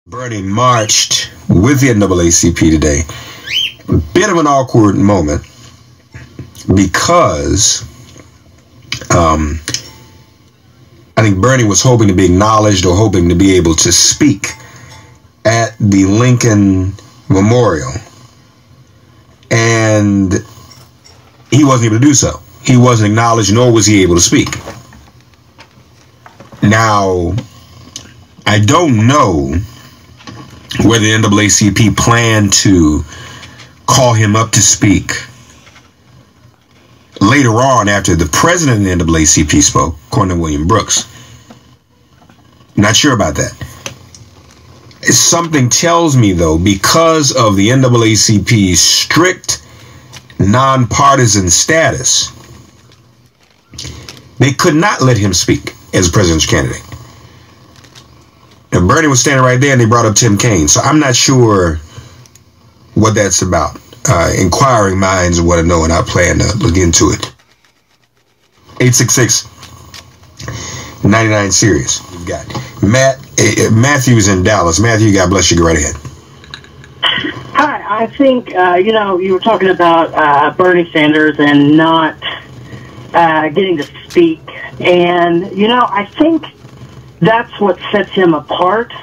Bernie marched with the NAACP today. A bit of an awkward moment because I think Bernie was hoping to be acknowledged or hoping to be able to speak at the Lincoln Memorial. And he wasn't able to do so. He wasn't acknowledged, nor was he able to speak. Now, I don't know whether the NAACP planned to call him up to speak later on after the president of the NAACP spoke, according to William Brooks. Not sure about that. Something tells me, though, because of the NAACP's strict nonpartisan status, they could not let him speak as a presidential candidate. And Bernie was standing right there, and they brought up Tim Kaine. So I'm not sure what that's about. Inquiring minds want to know, and I plan to look into it. 866-99-SIRIUS. You've got Matthew's in Dallas. Matthew, God bless you. Go right ahead. Hi. I think, you were talking about Bernie Sanders and not getting to speak. And, I think that's what sets him apart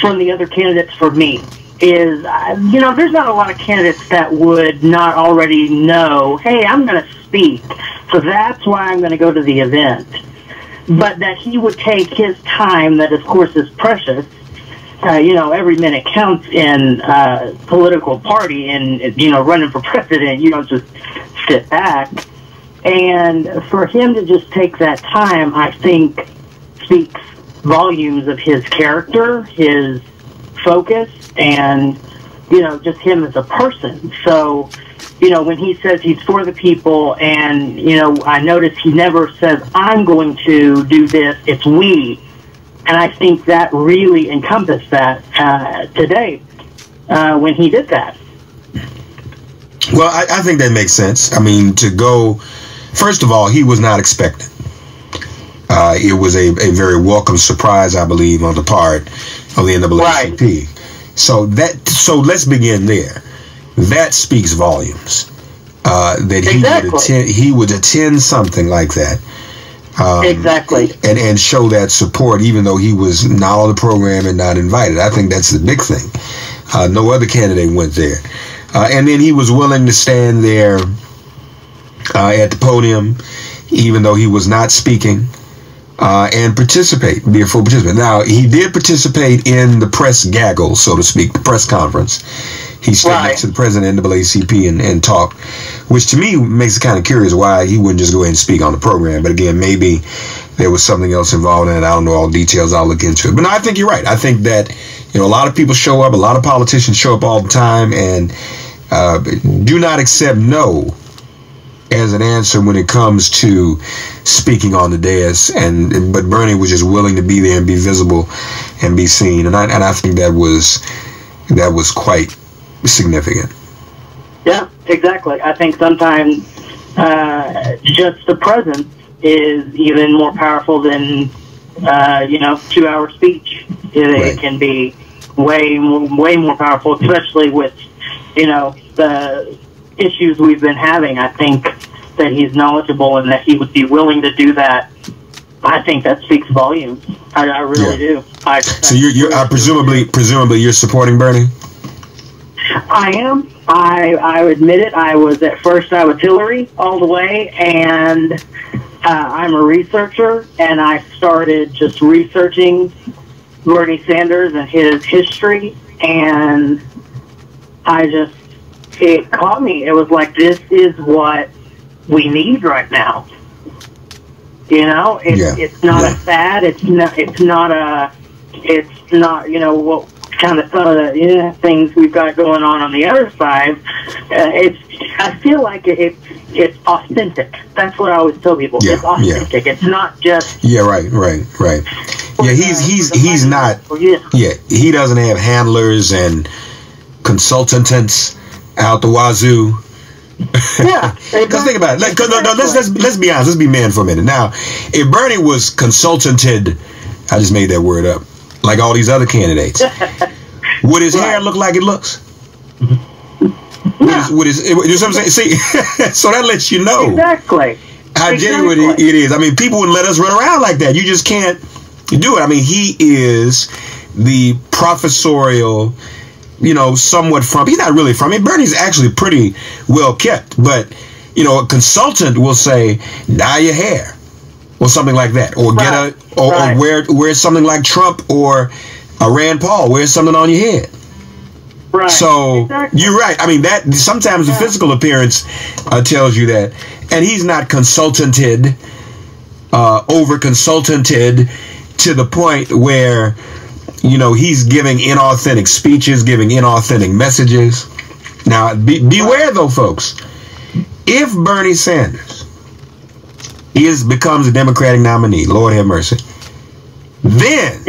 from the other candidates for me. Is, there's not a lot of candidates that would not already know, hey, I'm going to speak, so that's why I'm going to go to the event. But that he would take his time, that of course is precious, every minute counts in political party and, running for president. You don't just sit back. And for him to just take that time, I think, speaks volumes of his character, his focus, and, just him as a person. So, when he says he's for the people, and, I notice he never says, I'm going to do this, it's we. And I think that really encompassed that today when he did that. Well, I think that makes sense. I mean, to go, first of all, he was not expected. It was a very welcome surprise, I believe, on the part of the NAACP. Right. So let's begin there. That speaks volumes. That he would attend something like that. Exactly. And show that support, even though he was not on the program and not invited. I think that's the big thing. No other candidate went there. And then he was willing to stand there at the podium, even though he was not speaking, and participate, be a full participant. Now, he did participate in the press gaggle, so to speak, the press conference. He stood next to the president of the NAACP and talked, which to me makes it kind of curious why he wouldn't just go ahead and speak on the program. But again, maybe there was something else involved in it. I don't know all the details. I'll look into it. But no, I think you're right. I think that, a lot of people show up, a lot of politicians show up all the time, and do not accept no as an answer when it comes to speaking on the dais. But Bernie was just willing to be there and be visible and be seen. And I think that was quite significant. Yeah, exactly. I think sometimes just the presence is even more powerful than 2-hour speech. It can be way more powerful, especially with the issues we've been having. I think that he's knowledgeable and that he would be willing to do that. I think that speaks volumes. I really do. So you're presumably you're supporting Bernie? I am. I admit it. I was Hillary all the way, and I'm a researcher, and I started just researching Bernie Sanders and his history, and it caught me. It was like, this is what we need right now. It's not a fad. It's not what kind of some of the things we've got going on the other side. I feel like it's authentic. That's what I always tell people. Yeah, it's authentic. It's not just right. Yeah, he's not. Yeah, he doesn't have handlers and consultants out the wazoo. Yeah, because think about it. Let's be honest. Let's be man for a minute. Now, if Bernie was consultanted, I just made that word up. like all these other candidates. Would his hair look like it looks? Yeah. You know what I'm saying? See, so that lets you know Exactly. how genuine it is. I mean, people wouldn't let us run around like that. You just can't do it. I mean, he is the professorial, you know, somewhat from, he's not really from, I mean, Bernie's actually pretty well kept, but, you know, a consultant will say, dye your hair, or something like that, or get a, or wear something like Trump or Rand Paul, wear something on your head. Right. So you're right. I mean, that sometimes the physical appearance tells you that, and he's not consultanted, over consultanted to the point where, you know, he's giving inauthentic speeches, giving inauthentic messages. Now, beware though, folks. If Bernie Sanders becomes a Democratic nominee, Lord have mercy, then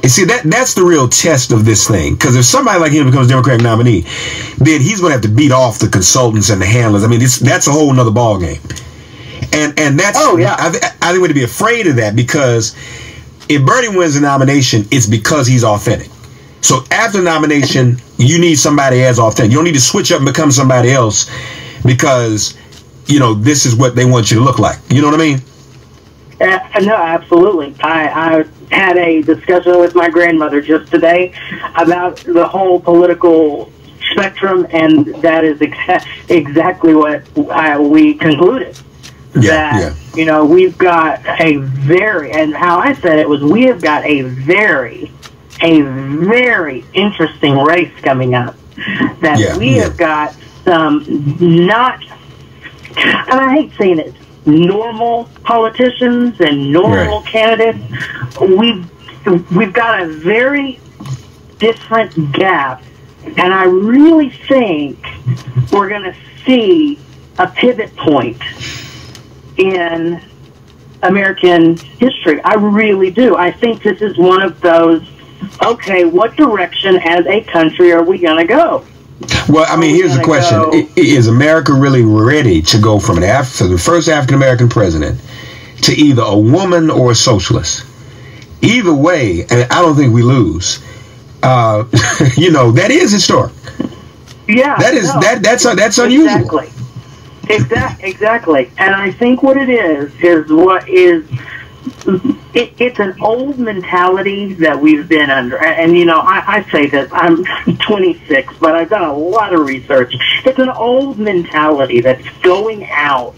you see, that's the real test of this thing. Because if somebody like him becomes Democratic nominee, then he's going to have to beat off the consultants and the handlers. I mean, that's a whole nother ball game. And that's, I think we're to be afraid of that, because if Bernie wins the nomination, it's because he's authentic. So after nomination, you need somebody as authentic. You don't need to switch up and become somebody else because, you know, this is what they want you to look like. You know what I mean? No, absolutely. I had a discussion with my grandmother just today about the whole political spectrum, and that is exactly what we concluded. You know, we've got a very, and how I said it was, we have got a very interesting race coming up. That we have got some not, and I hate saying it, normal politicians and normal candidates. We've got a very different gap, and I really think we're going to see a pivot point in American history. I really do. I think this is one of those, okay, what direction as a country are we going to go? Well, I mean, here's the question. Is America really ready to go from the first African-American president to either a woman or a socialist? Either way, and I don't think we lose. You know, that is historic. Yeah. That's unusual. Exactly. And I think what it is it's an old mentality that we've been under. And, you know, I say this, I'm 26, but I've done a lot of research. It's an old mentality that's going out,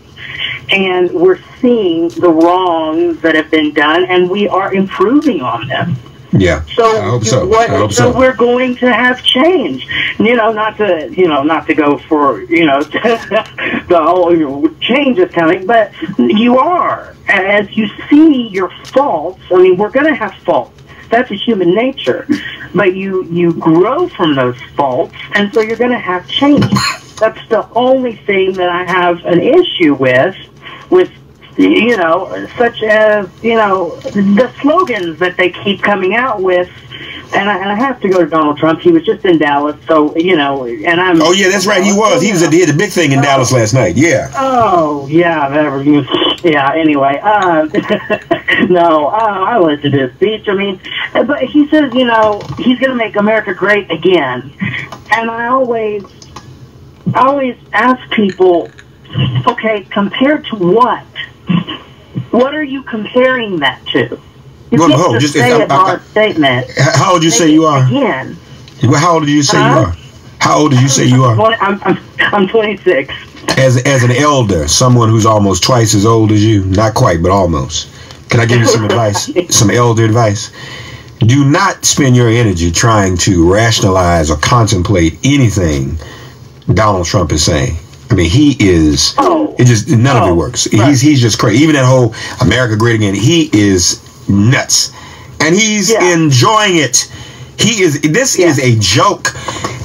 and we're seeing the wrongs that have been done, and we are improving on them. Yeah, so I hope so. So we're going to have change. You know, not to go for, you know, the whole change is coming, but you are. As you see your faults, I mean, we're going to have faults. That's a human nature. But you grow from those faults, and so you're going to have change. That's the only thing that I have an issue with, you know, such as, you know, the slogans that they keep coming out with. And I have to go to Donald Trump. He was just in Dallas, so, you know, and I'm... Oh, yeah, that's right, he was. He did a big thing in Dallas last night, yeah. Oh, yeah, anyway. No, I listened to his speech. I mean, but he says, you know, he's going to make America great again. And I always ask people, okay, compared to what? What are you comparing that to? You can't just say a broad statement. How old do you say you are? Again. How old do you say you are? How old do you say you are? I'm 26. As an elder, someone who's almost twice as old as you, not quite, but almost. Can I give you some advice? Some elder advice? Do not spend your energy trying to rationalize or contemplate anything Donald Trump is saying. I mean, he is. None of it works. Right. He's just crazy. Even that whole America Great Again, he is nuts, and he's enjoying it. This is a joke,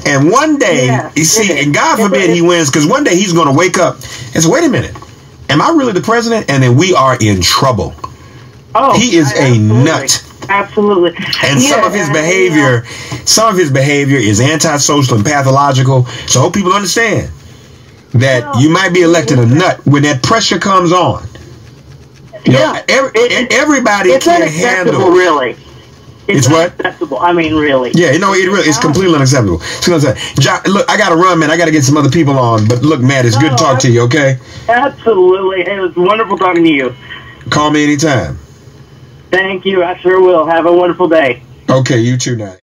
and one day you see, and God forbid he wins, because one day he's going to wake up and say, wait a minute, am I really the president? And then we are in trouble. He is a nut. Absolutely. And some of his behavior is antisocial and pathological. So I hope people understand that you might be elected a nut when that pressure comes on. You know, everybody can't handle. Really. It's what? Unacceptable. I mean, really. Yeah, it's completely unacceptable. So, John, look, I got to run, man. I got to get some other people on. But look, man, it's good to talk to you, okay? Absolutely. It was wonderful talking to you. Call me anytime. Thank you. I sure will. Have a wonderful day. Okay, you too now.